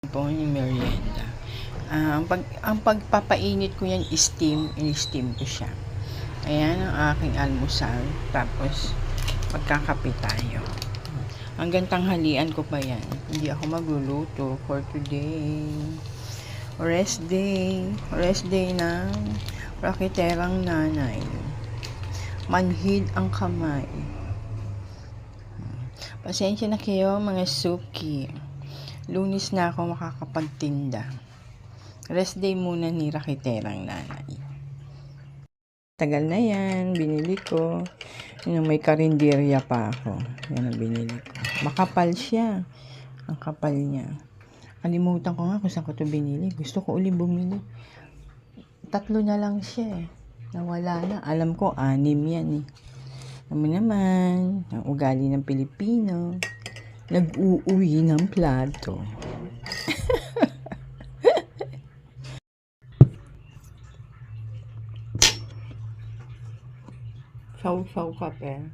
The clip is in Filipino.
po yung merienda. Ang pagpapainit ko yan in-steam ko siya. Ayan ang aking almusal. Tapos, magkakape tayo. Hanggang tanghalian ko pa yan. Hindi ako magluluto for today. Rest day. Rest day ng rakiterang nanay. Manhid ang kamay. Pasensya na kayo mga suki. Lunes na ako makakapagtinda. Rest day muna ni rakiterang nanay. Tagal na yan, binili ko. Yung may karinderya pa ako. Yan ang binili ko. Makapal siya. Ang kapal niya. Kalimutan ko nga kung saan ko ito binili. Gusto ko ulit bumili. 3 na lang siya eh. Nawala na. Alam ko, 6 yan eh. Alam mo naman, ang ugali ng Pilipino. Nag-uuwi ng plato. Saw-saw kape.